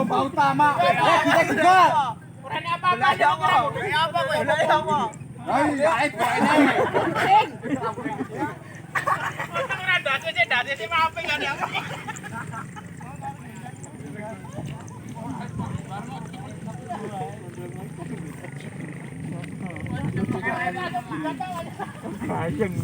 Bau utama. Kita juga. Kurang apa-apa aja kok. Apa kowe? Apa? Ayo, Ora dadi sih mape kan ya. Bayang.